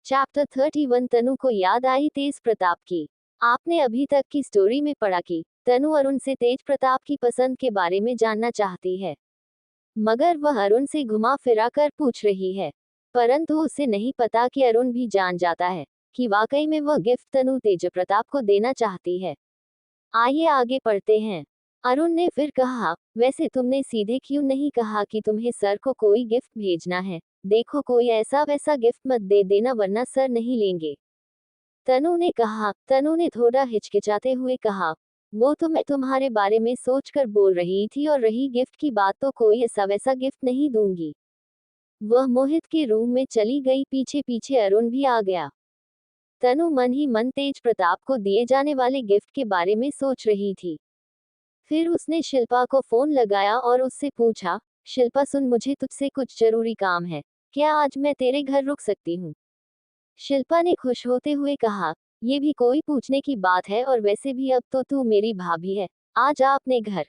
Chapter 31 तनु को याद आई तेज प्रताप की। आपने अभी तक की स्टोरी में पढ़ा कि तनु अरुण से तेज प्रताप की पसंद के बारे में जानना चाहती है, मगर वह अरुण से घुमा फिरा कर पूछ रही है। परंतु उसे नहीं पता कि अरुण भी जान जाता है कि वाकई में वह गिफ्ट तनु तेज प्रताप को देना चाहती है। आइए आगे पढ़ते हैं। अरुण ने फिर कहा, वैसे तुमने सीधे क्यों नहीं कहा कि तुम्हें सर को कोई गिफ्ट भेजना है? देखो कोई ऐसा वैसा गिफ्ट मत दे देना वरना सर नहीं लेंगे। तनु ने कहा। तनु ने थोड़ा हिचकिचाते हुए कहा, वो तो मैं तुम्हारे बारे में सोचकर बोल रही थी, और रही गिफ्ट की बात तो कोई ऐसा वैसा गिफ्ट नहीं दूंगी। वह मोहित के रूम में चली गई। पीछे पीछे अरुण भी आ गया। तनु मन ही मन तेज प्रताप को दिए जाने वाले गिफ्ट के बारे में सोच रही थी। फिर उसने शिल्पा को फोन लगाया और उससे पूछा, शिल्पा सुन, मुझे तुझसे कुछ जरूरी काम है, क्या आज मैं तेरे घर रुक सकती हूँ? शिल्पा ने खुश होते हुए कहा, ये भी कोई पूछने की बात है, और वैसे भी अब तो तू मेरी भाभी है, आ जा अपने घर।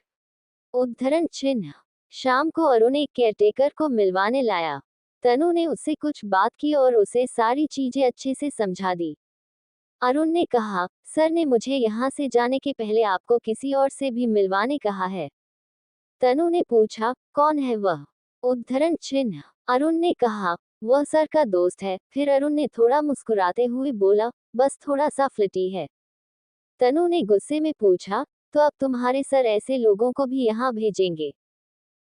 उद्धरण चिन्ह। शाम को अरुण एक केयरटेकर को मिलवाने लाया। तनु ने उससे कुछ बात की और उसे सारी चीजें अच्छे से समझा दी। अरुण ने कहा, सर ने मुझे यहाँ से जाने के पहले आपको किसी और से भी मिलवाने कहा है। तनु ने पूछा, कौन है वह? उद्धरण चिन्ह। अरुण ने कहा, वह सर का दोस्त है। फिर अरुण ने थोड़ा मुस्कुराते हुए बोला, बस थोड़ा सा फ्लिटी है। तनु ने गुस्से में पूछा, तो अब तुम्हारे सर ऐसे लोगों को भी यहाँ भेजेंगे?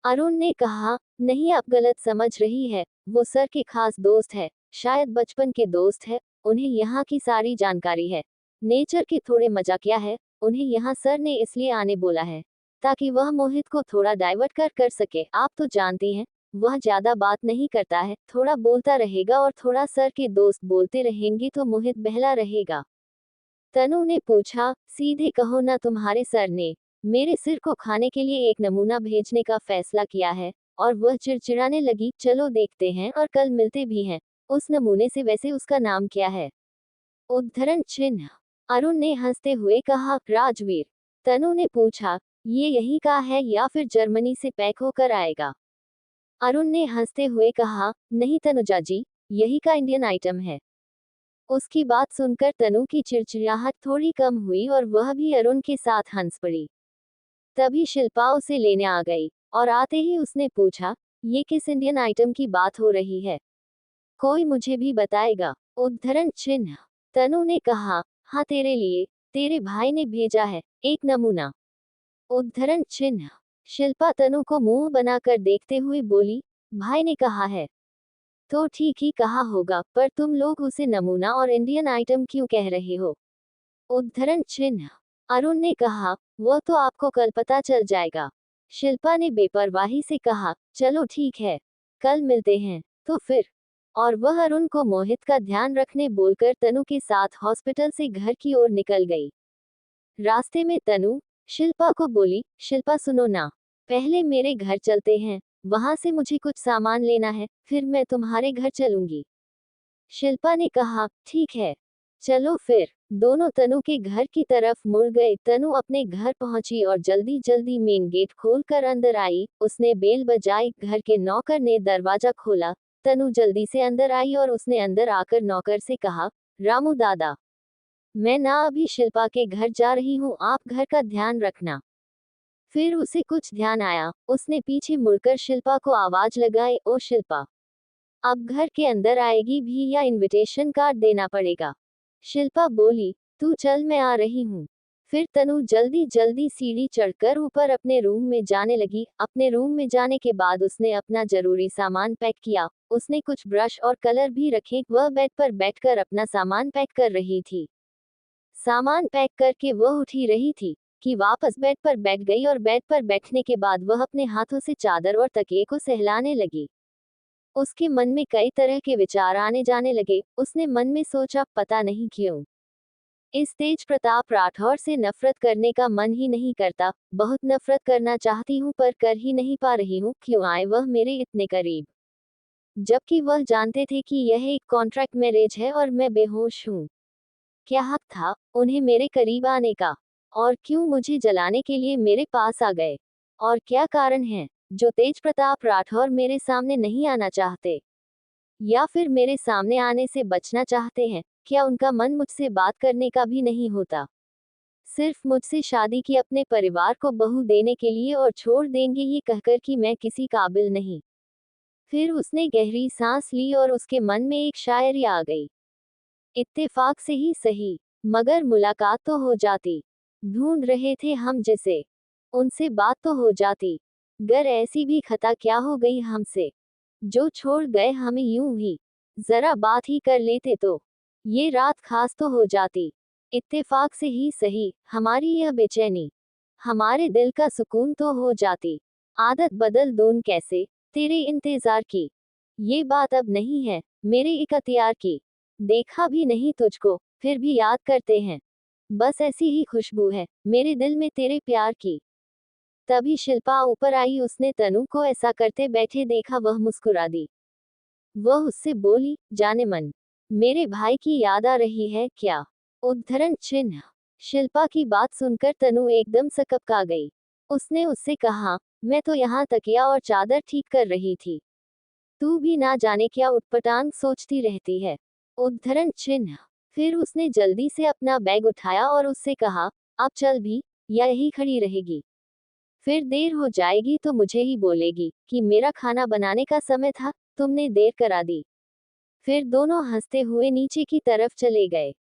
अरुण ने कहा, नहीं आप गलत समझ रही है, वो सर के खास दोस्त है, शायद बचपन के दोस्त है, उन्हें यहाँ की सारी जानकारी है। नेचर के थोड़े मजाकिया है, उन्हें यहाँ सर ने इसलिए आने बोला है ताकि वह मोहित को थोड़ा डाइवर्ट कर सके। आप तो जानती हैं, वह ज्यादा बात नहीं करता है, थोड़ा बोलता रहेगा और थोड़ा सर के दोस्त बोलते रहेंगे तो मोहित बहला रहेगा। तनु ने पूछा, सीधे कहो ना, तुम्हारे सर ने मेरे सिर को खाने के लिए एक नमूना भेजने का फैसला किया है? और वह चिड़चिड़ाने लगी, चलो देखते हैं और कल मिलते भी हैं उस नमूने से, वैसे उसका नाम क्या है? उद्धरण चिन्ह। अरुण ने हंसते हुए कहा, राजवीर। तनु ने पूछा, ये यही का है या फिर जर्मनी से पैक होकर आएगा? अरुण ने हंसते हुए कहा, नहीं तनुजा जी, यही का इंडियन आइटम है। उसकी बात सुनकर तनु की चिड़चिड़ाहट थोड़ी कम हुई और वह भी अरुण के साथ हंस पड़ी। तभी शिल्पा उसे लेने आ गई, और आते ही उसने पूछा, ये किस इंडियन आइटम की बात हो रही है? कोई मुझे भी बताएगा? उद्धरण चिन्ह। तनु ने कहा, हाँ तेरे लिए, तेरे भाई ने भेजा है, एक नमूना। उद्धरण चिन्ह। शिल्पा तनु को मुंह बनाकर देखते हुए बोली, भाई ने कहा है तो ठीक ही कहा होगा, पर तुम लोग उसे नमूना और इंडियन आइटम क्यों कह रहे हो? उद्धरण चिन्ह। अरुण ने कहा, वो तो आपको कल पता चल जाएगा। शिल्पा ने बेपरवाही से कहा, चलो ठीक है, कल मिलते हैं तो फिर। और वह अरुण को मोहित का ध्यान रखने बोलकर तनु के साथ हॉस्पिटल से घर की ओर निकल गई। रास्ते में तनु शिल्पा को बोली, शिल्पा सुनो ना, पहले मेरे घर चलते हैं, वहां से मुझे कुछ सामान लेना है, फिर मैं तुम्हारे घर चलूंगी। शिल्पा ने कहा, ठीक है, चलो फिर। दोनों तनु के घर की तरफ मुड़ गए। तनु अपने घर पहुंची और जल्दी जल्दी मेन गेट खोलकर अंदर आई। उसने बेल बजाई, घर के नौकर ने दरवाजा खोला। तनु जल्दी से अंदर आई और उसने अंदर आकर नौकर से कहा, रामू दादा, मैं ना अभी शिल्पा के घर जा रही हूँ, आप घर का ध्यान रखना। फिर उसे कुछ ध्यान आया, उसने पीछे मुड़कर शिल्पा को आवाज लगाई, ओ शिल्पा, अब घर के अंदर आएगी भी या इनविटेशन कार्ड देना पड़ेगा? शिल्पा बोली, तू चल मैं आ रही हूँ। फिर तनु जल्दी जल्दी सीढ़ी चढ़कर ऊपर अपने रूम में जाने लगी। अपने रूम में जाने के बाद उसने अपना जरूरी सामान पैक किया। उसने कुछ ब्रश और कलर भी रखे। वह बेड पर बैठकर अपना सामान पैक कर रही थी। सामान पैक करके वह उठ ही रही थी कि वापस बेड पर बैठ गई, और बेड पर बैठने के बाद वह अपने हाथों से चादर और तकिए को सहलाने लगी। उसके मन में कई तरह के विचार आने जाने लगे। उसने मन में सोचा, पता नहीं क्यों इस तेज प्रताप राठौर से नफरत करने का मन ही नहीं करता। बहुत नफरत करना चाहती हूँ पर कर ही नहीं पा रही हूँ। क्यों आए वह मेरे इतने करीब, जबकि वह जानते थे कि यह एक कॉन्ट्रैक्ट मैरिज है और मैं बेहोश हूँ। क्या हक था उन्हें मेरे करीब आने का? और क्यों मुझे जलाने के लिए मेरे पास आ गए? और क्या कारण है जो तेज प्रताप राठौर मेरे सामने नहीं आना चाहते? या फिर मेरे सामने आने से बचना चाहते हैं? क्या उनका मन मुझसे बात करने का भी नहीं होता? सिर्फ मुझसे शादी की अपने परिवार को बहू देने के लिए, और छोड़ देंगे ये कहकर कि मैं किसी काबिल नहीं। फिर उसने गहरी सांस ली और उसके मन में एक शायरी आ गई। इत्तेफाक से ही सही, मगर मुलाकात तो हो जाती। ढूंढ रहे थे हम जिसे, उनसे बात तो हो जाती। गर ऐसी भी खता क्या हो गई हमसे, जो छोड़ गए हमें यूं ही। जरा बात ही कर लेते तो ये रात खास तो हो जाती। इत्तेफाक से ही सही, हमारी यह बेचैनी हमारे दिल का सुकून तो हो जाती। आदत बदल दूं कैसे तेरे इंतजार की, ये बात अब नहीं है मेरे इख्तियार की। देखा भी नहीं तुझको, फिर भी याद करते हैं। बस ऐसी ही खुशबू है मेरे दिल में तेरे प्यार की। तभी शिल्पा ऊपर आई, उसने तनु को ऐसा करते बैठे देखा, वह मुस्कुरा दी। वह उससे बोली, जाने मन, मेरे भाई की याद आ रही है क्या? उद्धरण चिन्ह। शिल्पा की बात सुनकर तनु एकदम सकपका गई। उसने उससे कहा, मैं तो यहाँ तकिया और चादर ठीक कर रही थी। तू भी ना जाने क्या उटपटांग सोचती रहती है। उद्धरण चिन्ह। फिर उसने जल्दी से अपना बैग उठाया और उससे कहा, अब चल भी, या यही खड़ी रहेगी? फिर देर हो जाएगी तो मुझे ही बोलेगी कि मेरा खाना बनाने का समय था, तुमने देर करा दी। फिर दोनों हंसते हुए नीचे की तरफ चले गए।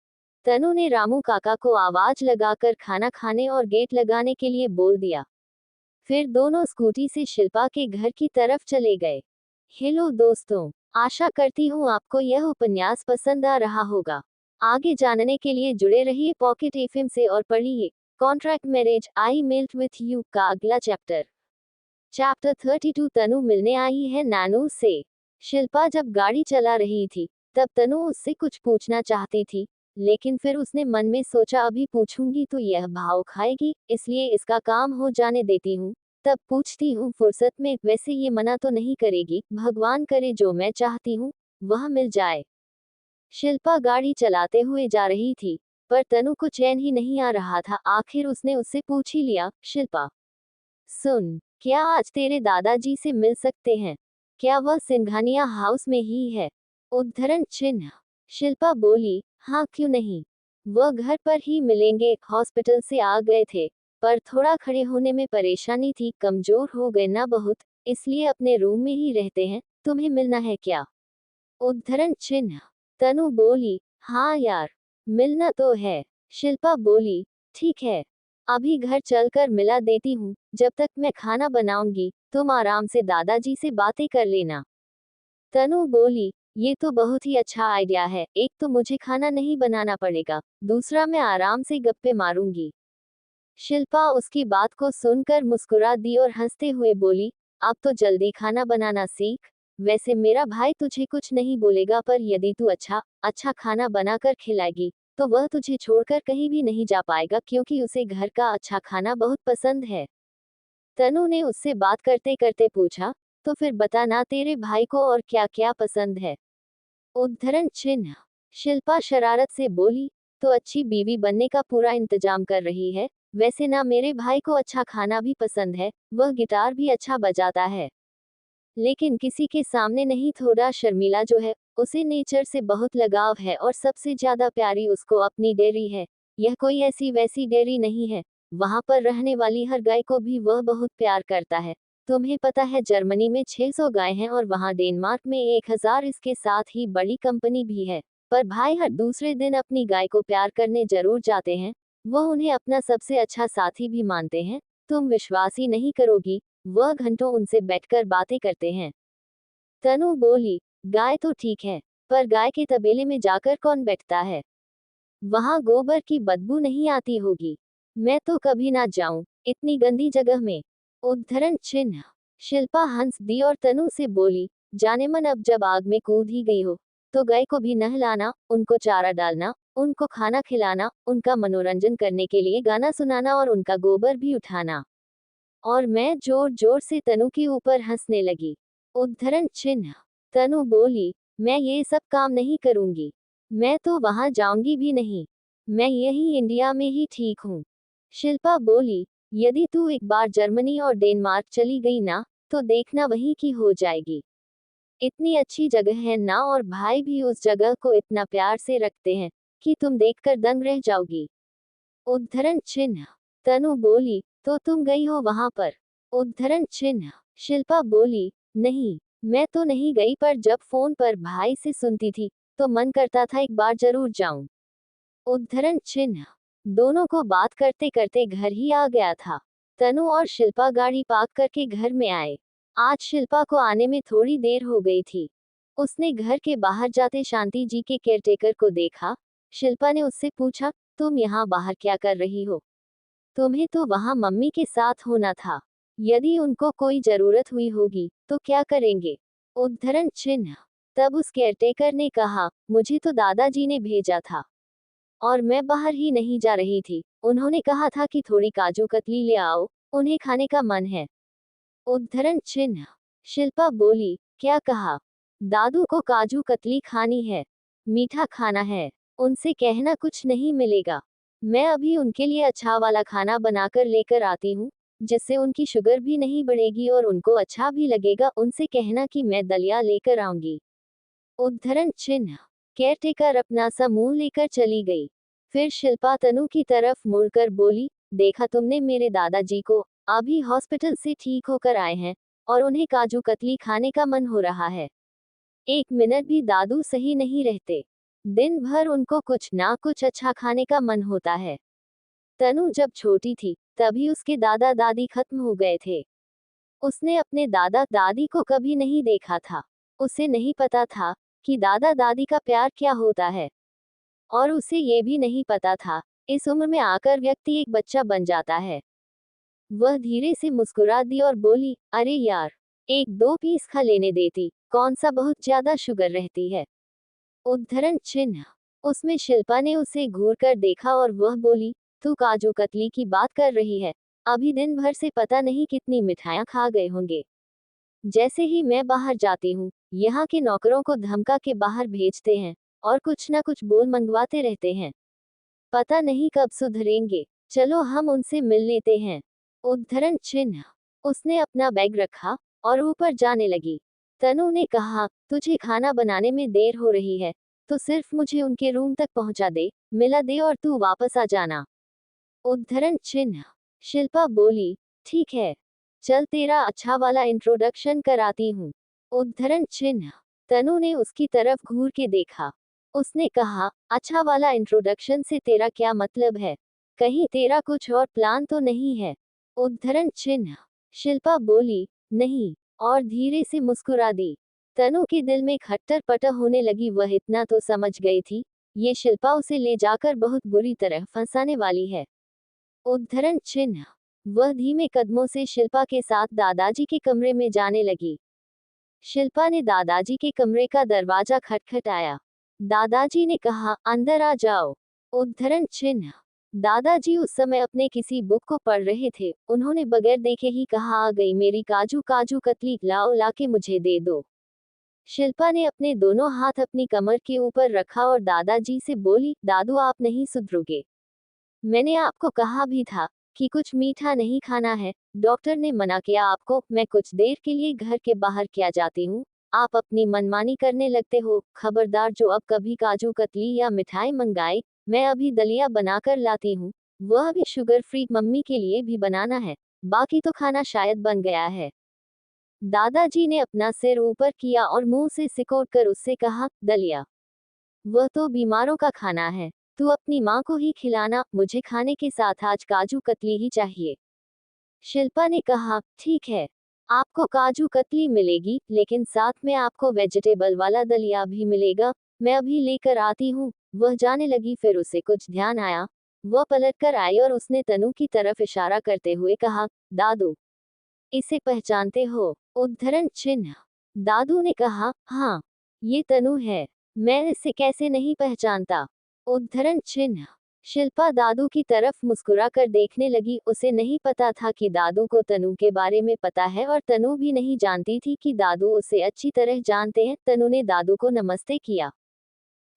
तनु ने रामू काका को आवाज लगाकर खाना खाने और गेट लगाने के लिए बोल दिया। फिर दोनों स्कूटी से शिल्पा के घर की तरफ चले गए। हेलो दोस्तों, आशा करती हूँ आपको यह उपन्यास पसंद आ रहा होगा। आगे जानने के लिए जुड़े रहिए पॉकेट एफएम से और पढ़िए contract marriage I melt with you का अगला चैप्टर। चैप्टर 32। तनु मिलने आई है नानू से। शिल्पा जब गाड़ी चला रही थी, तब तनु उससे कुछ पूछना चाहती थी, लेकिन फिर उसने मन में सोचा अभी पूछूंगी तो यह भाव खाएगी, इसलिए इसका काम हो जाने देती हूँ, तब पूछती हूँ फुर्सत में। वैसे ये मना तो नहीं करेगी, भगवान करे जो मैं चाहती हूँ वह मिल जाए। शिल्पा गाड़ी चलाते हुए जा रही थी, पर तनु को चैन ही नहीं आ रहा था। आखिर उसने उससे पूछ ही लिया, शिल्पा सुन, क्या आज तेरे दादाजी से मिल सकते हैं? क्या वह सिंघानिया हाउस में ही है? उद्धरण चिन्ह। शिल्पा बोली, हाँ क्यों नहीं, वह घर पर ही मिलेंगे, हॉस्पिटल से आ गए थे, पर थोड़ा खड़े होने में परेशानी थी, कमजोर हो गए ना बहुत, इसलिए अपने रूम में ही रहते हैं। तुम्हें मिलना है क्या? उद्धरण चिन्ह। तनु बोली, हाँ यार, मिलना तो है। शिल्पा बोली, ठीक है, अभी घर चलकर मिला देती हूँ, जब तक मैं खाना बनाऊंगी तुम आराम से दादाजी से बातें कर लेना। तनु बोली, ये तो बहुत ही अच्छा आइडिया है, एक तो मुझे खाना नहीं बनाना पड़ेगा, दूसरा मैं आराम से गप्पे मारूंगी। शिल्पा उसकी बात को सुनकर मुस्कुरा दी और हंसते हुए बोली, अब तो जल्दी खाना बनाना सीख। वैसे मेरा भाई तुझे कुछ नहीं बोलेगा, पर यदि तू अच्छा अच्छा खाना बनाकर खिलाएगी तो वह तुझे छोड़कर कहीं भी नहीं जा पाएगा, क्योंकि उसे घर का अच्छा खाना बहुत पसंद है। तनु ने उससे बात करते करते पूछा, तो फिर बता ना तेरे भाई को और क्या क्या पसंद है? उद्धरण चिन्ह। शिल्पा शरारत से बोली, तो अच्छी बीवी बनने का पूरा इंतजाम कर रही है। वैसे ना मेरे भाई को अच्छा खाना भी पसंद है, वह गिटार भी अच्छा बजाता है, लेकिन किसी के सामने नहीं, थोड़ा शर्मीला जो है। उसे नेचर से बहुत लगाव है और सबसे ज्यादा प्यारी उसको अपनी डेयरी है। यह कोई ऐसी वैसी डेयरी नहीं है, वहां पर रहने वाली हर गाय को भी वह बहुत प्यार करता है। तुम्हें पता है जर्मनी में 600 गाय हैं और वहां डेनमार्क में 1000, इसके साथ ही बड़ी कंपनी भी है। पर भाई हर दूसरे दिन अपनी गाय को प्यार करने जरूर जाते हैं, वह उन्हें अपना सबसे अच्छा साथी भी मानते हैं। तुम विश्वास ही नहीं करोगी, वह घंटों उनसे बैठकर बातें करते हैं। तनु बोली, गाय तो ठीक है, पर गाय के तबेले में जाकर कौन बैठता है? वहां गोबर की बदबू नहीं आती होगी? मैं तो कभी ना जाऊं इतनी गंदी जगह में। उद्धरण चिन्ह। शिल्पा हंस दी और तनु से बोली, जाने मन, अब जब आग में कूद ही गई हो तो गाय को भी नहलाना, उनको चारा डालना, उनको खाना खिलाना, उनका मनोरंजन करने के लिए गाना सुनाना और उनका गोबर भी उठाना। और मैं जोर जोर से तनु के ऊपर हंसने लगी। उद्धरण चिन्ह। तनु बोली, मैं ये सब काम नहीं करूंगी, मैं तो वहां जाऊंगी भी नहीं, मैं यही इंडिया में ही ठीक हूँ। शिल्पा बोली, यदि तू एक बार जर्मनी और डेनमार्क चली गई ना, तो देखना वहीं की हो जाएगी। इतनी अच्छी जगह है ना, और भाई भी उस जगह को इतना प्यार से रखते हैं कि तुम देखकर दंग रह जाओगी। उद्धरण चिन्ह। तनु बोली, तो तुम गई हो वहां पर? उद्धरण चिन्ह। शिल्पा बोली, नहीं, मैं तो नहीं गई, पर जब फोन पर भाई से सुनती थी तो मन करता था एक बार जरूर जाऊं। उद्धरण चिन्ह। दोनों को बात करते करते घर ही आ गया था। तनु और शिल्पा गाड़ी पार्क करके घर में आए। आज शिल्पा को आने में थोड़ी देर हो गई थी। उसने घर के बाहर जाते शांति जी के केयरटेकर को देखा। शिल्पा ने उससे पूछा, तुम यहाँ बाहर क्या कर रही हो? तुम्हें तो वहाँ मम्मी के साथ होना था। यदि उनको कोई जरूरत हुई होगी तो क्या करेंगे? उद्धरण चिन्ह। तब उस केयरटेकर ने कहा, मुझे तो दादाजी ने भेजा था और मैं बाहर ही नहीं जा रही थी। उन्होंने कहा था कि थोड़ी काजू कतली ले आओ, उन्हें खाने का मन है। उद्धरण चिन्ह। शिल्पा बोली, क्या कहा? दादू को काजू कतली खानी है, मीठा खाना है। उनसे कहना कुछ नहीं मिलेगा। मैं अभी उनके लिए अच्छा वाला खाना बनाकर लेकर आती हूँ, जिससे उनकी शुगर भी नहीं बढ़ेगी और उनको अच्छा भी लगेगा। उनसे कहना कि मैं दलिया लेकर आऊंगी। उद्धरण चिन्ह। केयरटेकर अपना सा मुंह लेकर चली गई। फिर शिल्पा तनु की तरफ मुड़कर बोली, देखा तुमने मेरे दादाजी को? अभी हॉस्पिटल से ठीक होकर आए हैं और उन्हें काजू कतली खाने का मन हो रहा है। एक मिनट भी दादू सही नहीं रहते। दिन भर उनको कुछ ना कुछ अच्छा खाने का मन होता है। तनु जब छोटी थी तभी उसके दादा दादी खत्म हो गए थे। उसने अपने दादा दादी को कभी नहीं देखा था। उसे नहीं पता था कि दादा दादी का प्यार क्या होता है, और उसे ये भी नहीं पता था इस उम्र में आकर व्यक्ति एक बच्चा बन जाता है। वह धीरे से मुस्कुरा दी और बोली, अरे यार, एक दो पीस खा लेने देती, कौन सा बहुत ज्यादा शुगर रहती है। उद्धरण चिन्ह। उसमें शिल्पा ने उसे घूर कर देखा और वह बोली, तू काजू कतली की बात कर रही है? अभी दिन भर से पता नहीं कितनी मिठाइयाँ खा गए होंगे। जैसे ही मैं बाहर जाती हूँ, यहाँ के नौकरों को धमका के बाहर भेजते हैं और कुछ ना कुछ बोल मंगवाते रहते हैं। पता नहीं कब सुधरेंगे। चलो हम उनसे मिल लेते हैं। उद्धरण चिन्ह। उसने अपना बैग रखा और ऊपर जाने लगी। तनु ने कहा, तुझे खाना बनाने में देर हो रही है तो सिर्फ मुझे उनके रूम तक पहुंचा दे, मिला दे और तू वापस आ जाना। उद्धरण चिन्ह। शिल्पा बोली, ठीक है, चल तेरा अच्छा वाला इंट्रोडक्शन कराती हूँ। उद्धरण चिन्ह। तनु ने उसकी तरफ घूर के देखा। उसने कहा, अच्छा वाला इंट्रोडक्शन से तेरा क्या मतलब है? कहीं तेरा कुछ और प्लान तो नहीं है? उद्धरण चिन्ह। शिल्पा बोली, नहीं, और धीरे से मुस्कुरा दी। तनु के दिल में खट्टर पटर होने लगी। वह इतना तो समझ गई थी, ये शिल्पा उसे ले जाकर बहुत बुरी तरह फंसाने वाली है। उद्धरण चिन्ह। वह धीमे कदमों से शिल्पा के साथ दादाजी के कमरे में जाने लगी। शिल्पा ने दादाजी के कमरे का दरवाजा खटखटाया। दादाजी ने कहा, अंदर आ जाओ। उद्धरण चिन्ह। दादाजी उस समय अपने किसी बुक को पढ़ रहे थे। उन्होंने बगैर देखे ही कहा, आ गई मेरी काजू काजू कतली, लाओ लाके मुझे दे दो। शिल्पा ने अपने दोनों हाथ अपनी कमर के ऊपर रखा और दादाजी से बोली, दादू आप नहीं सुधरोगे। मैंने आपको कहा भी था कि कुछ मीठा नहीं खाना है। डॉक्टर ने मना किया आपको। मैं कुछ देर के लिए घर के बाहर क्या जाती हूँ, आप अपनी मनमानी करने लगते हो। खबरदार, जो अब कभी काजू कतली या मिठाई मंगाए, मैं अभी दलिया बनाकर लाती हूँ, वह भी शुगर फ्री। मम्मी के लिए भी बनाना है, बाकी तो खाना शायद बन गया है। दादाजी ने अपना सिर ऊपर किया और मुंह से सिकोड़ कर उससे कहा, दलिया वह तो बीमारों का खाना है, तू अपनी माँ को ही खिलाना, मुझे खाने के साथ आज काजू कतली ही चाहिए। शिल्पा ने कहा, ठीक है, आपको काजू कतली मिलेगी, लेकिन साथ में आपको वेजिटेबल वाला दलिया भी मिलेगा। मैं अभी लेकर आती हूँ। वह जाने लगी। फिर उसे कुछ ध्यान आया। वह पलटकर आई और उसने तनु की तरफ इशारा करते हुए कहा, दादू, इसे पहचानते हो? उद्धरण चिन्ह। दादू ने कहा, हाँ, ये तनु है, मैं इसे कैसे नहीं पहचानता। उद्धरण चिन्ह। शिल्पा दादू की तरफ मुस्कुराकर देखने लगी। उसे नहीं पता था कि दादू को तनु के बारे में पता है और तनु भी नहीं जानती थी कि दादू उसे अच्छी तरह जानते हैं। तनु ने दादू को नमस्ते किया।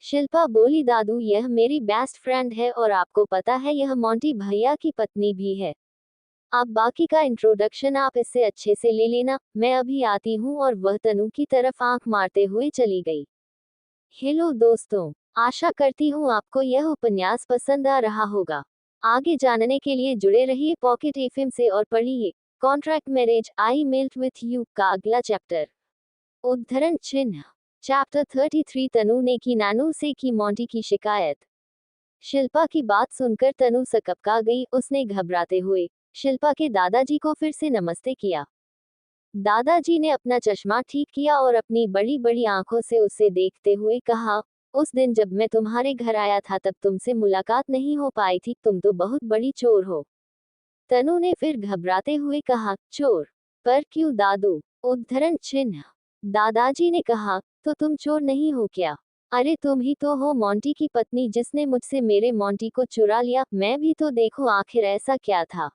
शिल्पा बोली, दादू, यह मेरी बेस्ट फ्रेंड है और आपको पता है यह मोंटी भैया की पत्नी भी है। अब बाकी का इंट्रोडक्शन आप इससे अच्छे से ले लेना, मैं अभी आती हूँ। और वह तनु की तरफ आंख मारते हुए चली गई। हेलो दोस्तों, आशा करती हूँ आपको यह उपन्यास पसंद आ रहा होगा। आगे जानने के लिए जुड़े रहिए पॉकेट एफएम से और पढ़िए contract marriage I melt with you का अगला चैप्टर। उद्धरण चिन्ह। चैप्टर 33। तनु ने की नानू से की मोंटी की शिकायत। शिल्पा की बात सुनकर तनु सकपका गई। उसने घबराते हुए शिल्पा के दादाजी को फिर से नमस्ते किया। दादाजी ने अपना चश्मा ठीक किया और अपनी बड़ी बड़ी आंखों से उसे देखते हुए कहा, उस दिन जब मैं तुम्हारे घर आया था तब तुमसे मुलाकात नहीं हो पाई थी, तुम तो बहुत बड़ी चोर हो। तनु ने फिर घबराते हुए कहा, चोर? पर क्यों दादू? उद्धरण चिन्ह। दादाजी ने कहा, तो तुम चोर नहीं हो क्या? अरे तुम ही तो हो मोंटी की पत्नी जिसने मुझसे मेरे मोंटी को चुरा लिया। मैं भी तो देखो आखिर ऐसा क्या था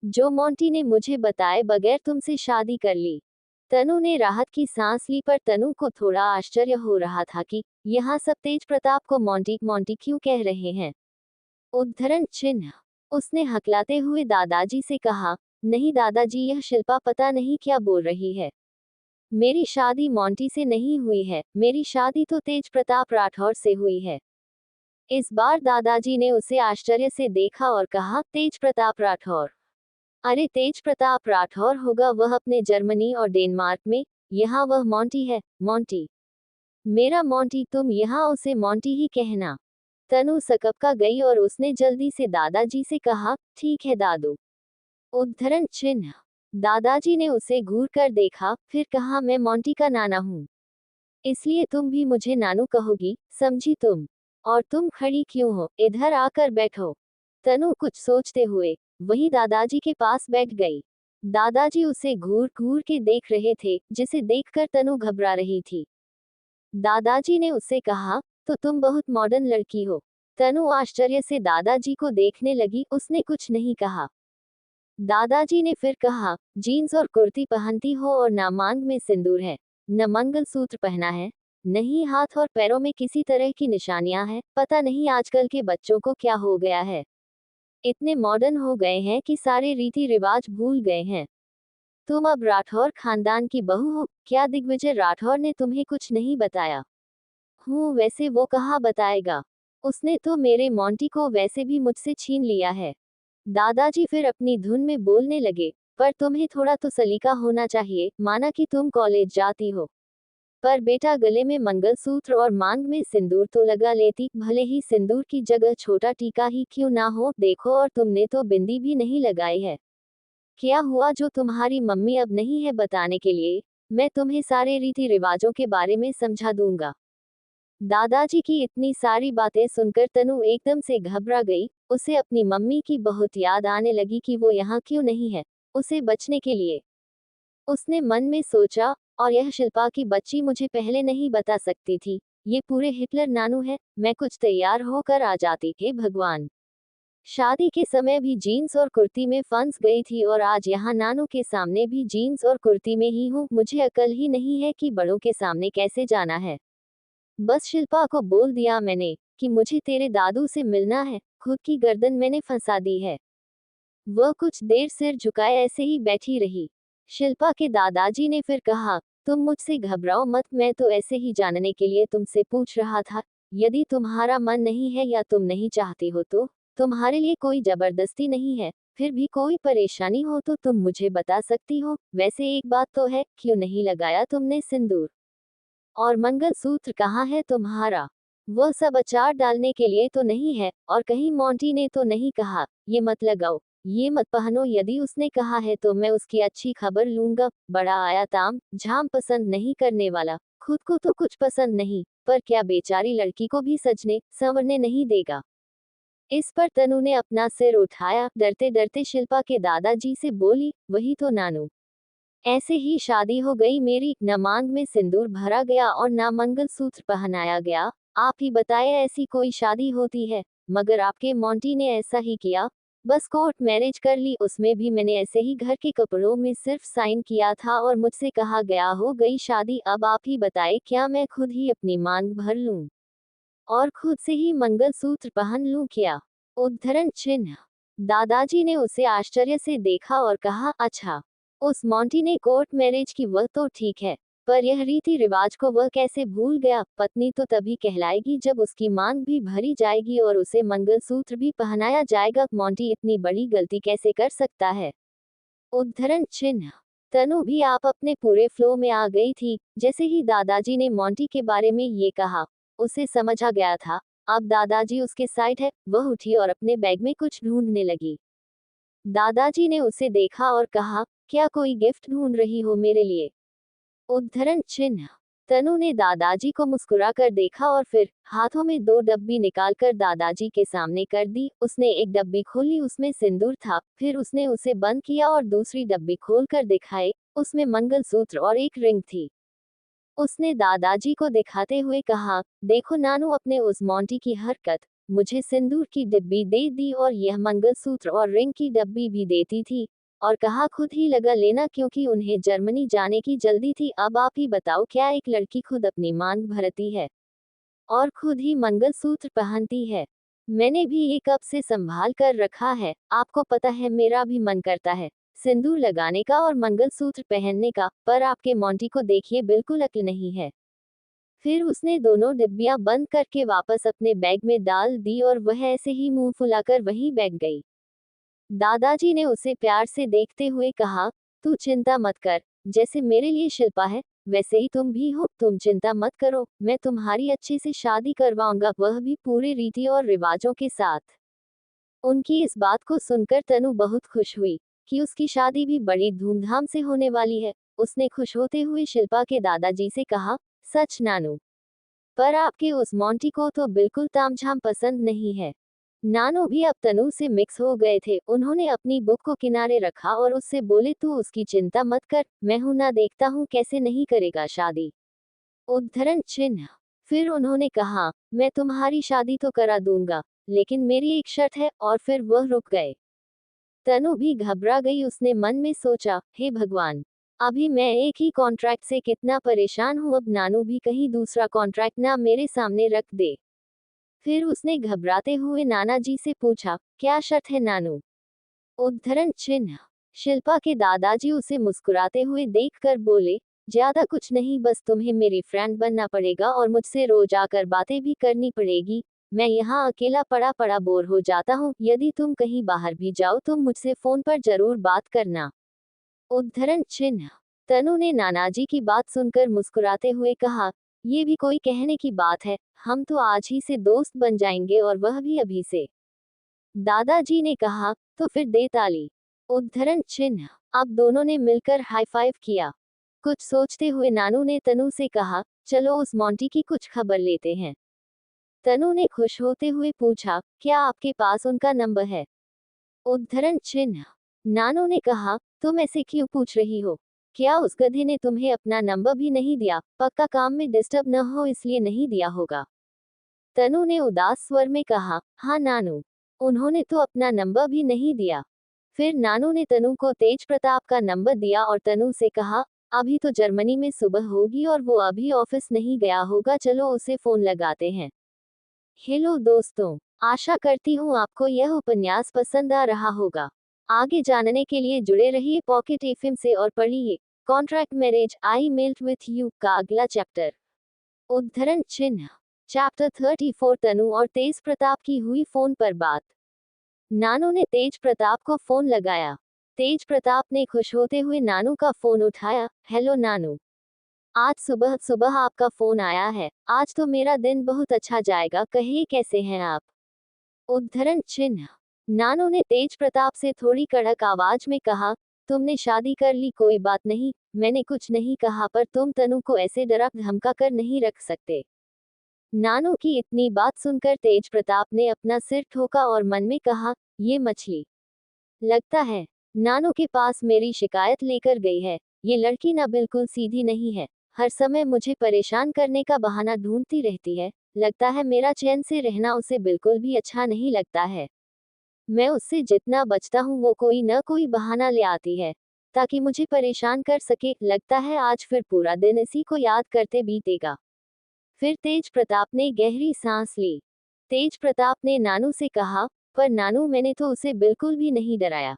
जो मोंटी ने मुझे बताए बगैर तुमसे शादी कर ली। तनु ने राहत की सांस ली, पर तनु को थोड़ा आश्चर्य हो रहा था कि यहाँ सब तेज प्रताप को मोंटी मोंटी क्यों कह रहे हैं। उद्धरण चिन्ह। उसने हकलाते हुए दादाजी से कहा, नहीं दादाजी, यह शिल्पा पता नहीं क्या बोल रही है। मेरी शादी मोंटी से नहीं हुई है, मेरी शादी तो तेज प्रताप राठौर से हुई है। इस बार दादाजी ने उसे आश्चर्य से देखा और कहा, तेज प्रताप राठौर? अरे तेज प्रताप राठौर होगा वह अपने जर्मनी और डेनमार्क में, यहाँ वह मोंटी है। मोंटी? मेरा मोंटी? तुम यहाँ उसे मोंटी ही कहना। तनु सकपका गई और उसने जल्दी से दादाजी से कहा, ठीक है दादू। उद्धरण चिन्ह। दादाजी ने उसे घूर कर देखा, फिर कहा, मैं मोंटी का नाना हूँ, इसलिए तुम भी मुझे नानू कहोगी, समझी तुम? और तुम खड़ी क्यों हो, इधर आकर बैठो। तनु कुछ सोचते हुए वही दादाजी के पास बैठ गई। दादाजी उसे घूर घूर के देख रहे थे, जिसे देखकर तनु घबरा रही थी। दादाजी ने उससे कहा, तो तुम बहुत मॉडर्न लड़की हो। तनु आश्चर्य से दादाजी को देखने लगी, उसने कुछ नहीं कहा। दादाजी ने फिर कहा, जीन्स और कुर्ती पहनती हो और ना मांग में सिंदूर है, न मंगलसूत्र पहना है, नहीं हाथ और पैरों में किसी तरह की निशानियां हैं। पता नहीं आजकल के बच्चों को क्या हो गया है, इतने मॉडर्न हो गए हैं कि सारे रीति रिवाज भूल गए हैं। तुम अब राठौर खानदान की बहू हो क्या? दिग्विजय राठौर ने तुम्हें कुछ नहीं बताया? हूँ, वैसे वो कहाँ बताएगा, उसने तो मेरे मोंटी को वैसे भी मुझसे छीन लिया है। दादाजी फिर अपनी धुन में बोलने लगे, पर तुम्हें थोड़ा तो सलीका होना चाहिए, माना कि तुम कॉलेज जाती हो। पर बेटा, गले में मंगलसूत्र और मांग में सिंदूर तो लगा लेती, भले ही सिंदूर की जगह छोटा टीका ही क्यों ना हो। देखो, और तुमने तो बिंदी भी नहीं लगाई है। क्या हुआ जो तुम्हारी मम्मी अब नहीं है बताने के लिए? मैं तुम्हें सारे रीति रिवाजों के बारे में समझा दूंगा। दादाजी की इतनी सारी बातें सुनकर तनु एकदम से घबरा गई। उसे अपनी मम्मी की बहुत याद आने लगी कि वो यहाँ क्यों नहीं है। उसे बचने के लिए उसने मन में सोचा, और यह शिल्पा की बच्ची मुझे पहले नहीं बता सकती थी, ये पूरे हिटलर नानू है। मैं कुछ तैयार होकर आ जाती। हे भगवान, शादी के समय भी जीन्स और कुर्ती में फंस गई थी और आज यहाँ नानू के सामने भी जीन्स और कुर्ती में ही हूँ। मुझे अकल ही नहीं है कि बड़ों के सामने कैसे जाना है। बस शिल्पा को बोल दिया मैंने कि मुझे तेरे दादू से मिलना है, खुद की गर्दन मैंने फंसा दी है। वह कुछ देर सिर झुकाए ऐसे ही बैठी रही। शिल्पा के दादाजी ने फिर कहा, तुम मुझसे घबराओ मत, मैं तो ऐसे ही जानने के लिए तुमसे पूछ रहा था। यदि तुम्हारा मन नहीं है या तुम नहीं चाहते हो तो तुम्हारे लिए कोई जबरदस्ती नहीं है। फिर भी कोई परेशानी हो तो तुम मुझे बता सकती हो। वैसे एक बात तो है, क्यों नहीं लगाया तुमने सिंदूर? और मंगलसूत्र कहाँ है तुम्हारा? वह सब अचार डालने के लिए तो नहीं है, और कहीं मोंटी ने तो नहीं कहा, ये मत लगाओ, ये मत पहनो? यदि उसने कहा है तो मैं उसकी अच्छी खबर लूंगा। बड़ा आया ताम झाम पसंद नहीं करने वाला, खुद को तो कुछ पसंद नहीं, पर क्या बेचारी लड़की को भी सजने संवरने नहीं देगा। इस पर तनु ने अपना सिर उठाया, डरते डरते शिल्पा के दादाजी से बोली, वही तो नानू, ऐसे ही शादी हो गई मेरी, न मांग में सिंदूर भरा गया और न मंगलसूत्र पहनाया गया। आप ही बताए ऐसी कोई शादी होती है? मगर आपके मोंटी ने ऐसा ही किया, बस कोर्ट मैरिज कर ली, उसमें भी मैंने ऐसे ही घर के कपड़ों में सिर्फ साइन किया था और मुझसे कहा गया हो गई शादी। अब आप ही बताए, क्या मैं खुद ही अपनी मांग भर लूं और खुद से ही मंगलसूत्र पहन लूं क्या? उद्धरण चिन्ह। दादाजी ने उसे आश्चर्य से देखा और कहा, अच्छा, उस मोंटी ने कोर्ट मैरिज की, वह तो ठीक है, पर यह रीति रिवाज को वह कैसे भूल गया? पत्नी तो तभी कहलाएगी जब उसकी मांग भी भरी जाएगी और उसे मंगलसूत्र भी पहनाया जाएगा। मोंटी इतनी बड़ी गलती कैसे कर सकता है? उद्धरण चिन्ह। तनु भी आप अपने पूरे फ्लो में आ गई थी। जैसे ही दादाजी ने मोंटी के बारे में ये कहा, उसे समझ आ गया था अब दादाजी उसके साइड है। वह उठी और अपने बैग में कुछ ढूंढने लगी। दादाजी ने उसे देखा और कहा, क्या कोई गिफ्ट ढूंढ रही हो मेरे लिए? उद्धरण चिन्ह। तनु ने दादाजी को मुस्कुराकर देखा और फिर हाथों में 2 डब्बी निकालकर दादाजी के सामने कर दी। उसने एक डब्बी खोली, उसमें सिंदूर था। फिर उसने उसे बंद किया और दूसरी डब्बी खोलकर दिखाई, उसमें मंगलसूत्र और एक रिंग थी। उसने दादाजी को दिखाते हुए कहा, देखो नानू, अपने उस मोंटी की हरकत। मुझे सिंदूर की डिब्बी दे दी और यह मंगलसूत्र और रिंग की डब्बी भी देती थी, और कहा खुद ही लगा लेना क्योंकि उन्हें जर्मनी जाने की जल्दी थी। अब आप ही बताओ, क्या एक लड़की खुद अपनी मांग भरती है और खुद ही मंगलसूत्र पहनती है? मैंने भी ये कब से संभाल कर रखा है। आपको पता है, मेरा भी मन करता है सिंदूर लगाने का और मंगलसूत्र पहनने का, पर आपके मोंटी को देखिए, बिल्कुल अक्ल नहीं है। फिर उसने दोनों डिब्बियां बंद करके वापस अपने बैग में डाल दी और वह ऐसे ही मुंह फुलाकर वहीं बैठ गई। दादाजी ने उसे प्यार से देखते हुए कहा, तू चिंता मत कर, जैसे मेरे लिए शिल्पा है वैसे ही तुम भी हो। तुम चिंता मत करो, मैं तुम्हारी अच्छे से शादी करवाऊंगा, वह भी पूरे रीति और रिवाजों के साथ। उनकी इस बात को सुनकर तनु बहुत खुश हुई कि उसकी शादी भी बड़ी धूमधाम से होने वाली है। उसने खुश होते हुए शिल्पा के दादाजी से कहा, सच नानू, पर आपके उस मोंटी को तो बिल्कुल तामझाम पसंद नहीं है। नानू भी अब तनु से मिक्स हो गए थे। उन्होंने अपनी बुक को किनारे रखा और उससे बोले, तू उसकी चिंता मत कर, मैं हूं ना, देखता हूं कैसे नहीं करेगा शादी। उद्धरण चिन्ह। फिर उन्होंने कहा, मैं तुम्हारी शादी तो करा दूंगा, लेकिन मेरी एक शर्त है, और फिर वह रुक गए। तनु भी घबरा गई। उसने मन में सोचा, हे भगवान, अभी मैं एक ही कॉन्ट्रैक्ट से कितना परेशान हूं, अब नानू भी कहीं दूसरा कॉन्ट्रैक्ट ना मेरे सामने रख दे। फिर उसने घबराते हुए नाना जी से पूछा, क्या शर्त है नानू? उद्धरण चिन्ह। शिल्पा के दादाजी उसे मुस्कुराते हुए देखकर बोले, ज्यादा कुछ नहीं, बस तुम्हें मेरी फ्रेंड बनना पड़ेगा और मुझसे रोज आकर बातें भी करनी पड़ेगी। मैं यहाँ अकेला पड़ा पड़ा बोर हो जाता हूँ। यदि तुम कहीं बाहर भी जाओ तो मुझसे फोन पर जरूर बात करना। उद्धरण चिन्ह। तनु ने नानाजी की बात सुनकर मुस्कुराते हुए कहा, ये भी कोई कहने की बात है, हम तो आज ही से दोस्त बन जाएंगे, और वह भी अभी से। दादाजी ने कहा, तो फिर दे ताली। उद्धरण चिन्ह। अब दोनों ने मिलकर हाई फाइव किया। कुछ सोचते हुए नानू ने तनु से कहा, चलो उस मोंटी की कुछ खबर लेते हैं। तनु ने खुश होते हुए पूछा, क्या आपके पास उनका नंबर है? उद्धरण चिन्ह। नानू ने कहा, तुम ऐसे क्यों पूछ रही हो? क्या उस गधे ने तुम्हें अपना नंबर भी नहीं दिया? पक्का काम में डिस्टर्ब न हो इसलिए नहीं दिया होगा। तनु ने उदास स्वर में कहा, हाँ नानू, उन्होंने तो अपना नंबर भी नहीं दिया। फिर नानू ने तनु को तेज प्रताप का नंबर दिया और तनु से कहा, अभी तो जर्मनी में सुबह होगी और वो अभी ऑफिस नहीं गया होगा, चलो उसे फोन लगाते हैं। हेलो दोस्तों, आशा करती हूँ आपको यह उपन्यास पसंद आ रहा होगा। आगे जानने के लिए जुड़े रहिए पॉकेट एफएम से और पढ़िए contract marriage I melt with you का अगला चैप्टर। उद्धरण चिन्ह। चैप्टर 34। तनु और तेज प्रताप की हुई फोन पर बात। नानू ने तेज प्रताप को फोन लगाया। तेज प्रताप ने खुश होते हुए नानू का फोन उठाया। हेलो नानू, आज सुबह सुबह आपका फोन आया है, आज तो मेरा दिन बहुत अच्छा जाएगा, कहिए कैसे हैं आप? उद्धरण चिन्ह। नानू ने तेज प्रताप से थोड़ी कड़क आवाज में कहा, तुमने शादी कर ली, कोई बात नहीं, मैंने कुछ नहीं कहा, पर तुम तनु को ऐसे डरा धमका कर नहीं रख सकते। नानू की इतनी बात सुनकर तेज प्रताप ने अपना सिर ठोका और मन में कहा, ये मछली लगता है नानू के पास मेरी शिकायत लेकर गई है। ये लड़की ना बिल्कुल सीधी नहीं है, हर समय मुझे परेशान करने का बहाना ढूंढती रहती है। लगता है मेरा चैन से रहना उसे बिल्कुल भी अच्छा नहीं लगता है। मैं उससे जितना बचता हूँ वो कोई न कोई बहाना ले आती है ताकि मुझे परेशान कर सके। लगता है आज फिर पूरा दिन इसी को याद करते बीतेगा। फिर तेज प्रताप ने गहरी सांस ली। तेज प्रताप ने नानू से कहा, पर नानू मैंने तो उसे बिल्कुल भी नहीं डराया।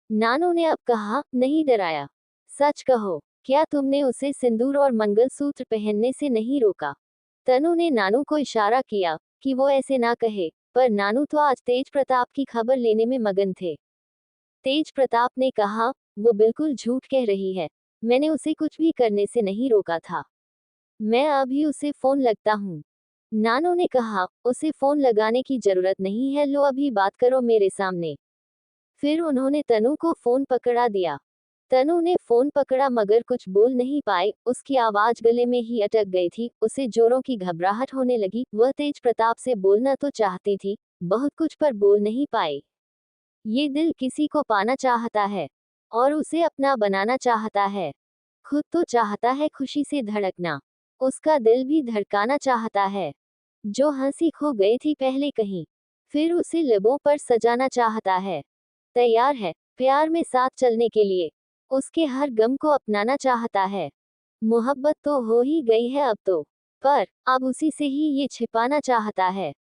नानू ने अब कहा, नहीं डराया। सच कहो, क्या तुमने उसे सिंदूर और मंगलसूत्र पहनने से नहीं रोका? तनु ने नानू को इशारा किया कि वो ऐसे ना कहे, पर नानू तो आज तेज प्रताप की खबर लेने में मगन थे। तेज प्रताप ने कहा, वो बिल्कुल झूठ कह रही है। मैंने उसे कुछ भी करने से नहीं रोका था। मैं अभी उसे फोन लगता हूँ। नानू ने कहा, उसे फोन लगाने की जरूरत नहीं है, लो अभी बात करो मेरे सामने। फिर उन्होंने तनु को फोन पकड़ा दिया। तनु ने फोन पकड़ा मगर कुछ बोल नहीं पाई, उसकी आवाज गले में ही अटक गई थी, उसे जोरों की घबराहट होने लगी। वह तेज प्रताप से बोलना तो चाहती थी, बहुत कुछ पर बोल नहीं पाई। ये दिल किसी को पाना चाहता है और उसे अपना बनाना चाहता है। खुद तो चाहता है खुशी से धड़कना, उसका दिल भी धड़काना चाहता है। जो हंसी खो गई थी पहले कहीं, फिर उसे लबों पर सजाना चाहता है। तैयार है प्यार में साथ चलने के लिए, उसके हर गम को अपनाना चाहता है। मोहब्बत तो हो ही गई है अब तो, पर अब उसी से ही ये छिपाना चाहता है।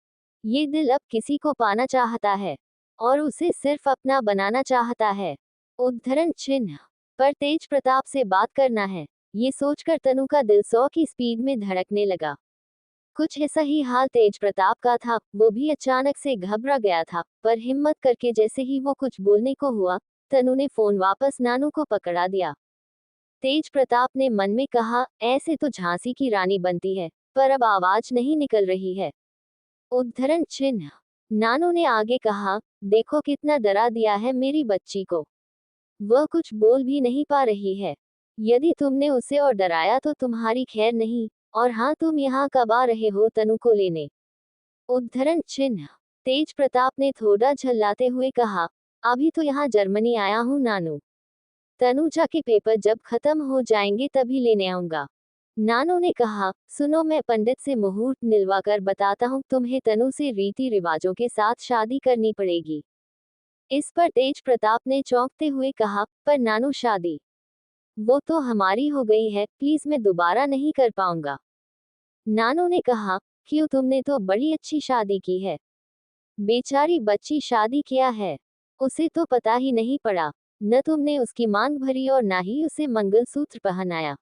ये दिल अब किसी को पाना चाहता है और उसे सिर्फ अपना बनाना चाहता है। उद्धरण चिन्ह पर तेज प्रताप से बात करना है, ये सोचकर तनु का दिल 100 की स्पीड में धड़कने लगा। कुछ ऐसा ही हाल तेज प्रताप का था, वो भी अचानक से घबरा गया था, पर हिम्मत करके जैसे ही वो कुछ बोलने को हुआ, तनु ने फोन वापस नानू को पकड़ा दिया। तेज प्रताप ने मन में कहा, ऐसे तो झांसी की रानी बनती है, पर अब आवाज नहीं निकल रही है। उद्धरण चिन्ह नानू ने आगे कहा, देखो कितना डरा दिया है मेरी बच्ची को, वह कुछ बोल भी नहीं पा रही है। यदि तुमने उसे और डराया तो तुम्हारी खैर नहीं। और हाँ, तुम यहाँ कब आ रहे हो तनु को लेने? उद्धरण चिन्ह तेज प्रताप ने थोड़ा झल्लाते हुए कहा, अभी तो यहाँ जर्मनी आया हूँ नानू, तनुजा के पेपर जब खत्म हो जाएंगे तभी लेने आऊंगा। नानू ने कहा, सुनो मैं पंडित से मुहूर्त निलवा कर बताता हूँ, तुम्हें तनु से रीति रिवाजों के साथ शादी करनी पड़ेगी। इस पर तेज प्रताप ने चौंकते हुए कहा, पर नानू शादी वो तो हमारी हो गई है, प्लीज मैं दोबारा नहीं कर पाऊंगा। नानू ने कहा, क्यों, तुमने तो बड़ी अच्छी शादी की है। बेचारी बच्ची शादी किया है, उसे तो पता ही नहीं पड़ा। न तुमने उसकी मांग भरी और ना ही उसे मंगलसूत्र पहनाया।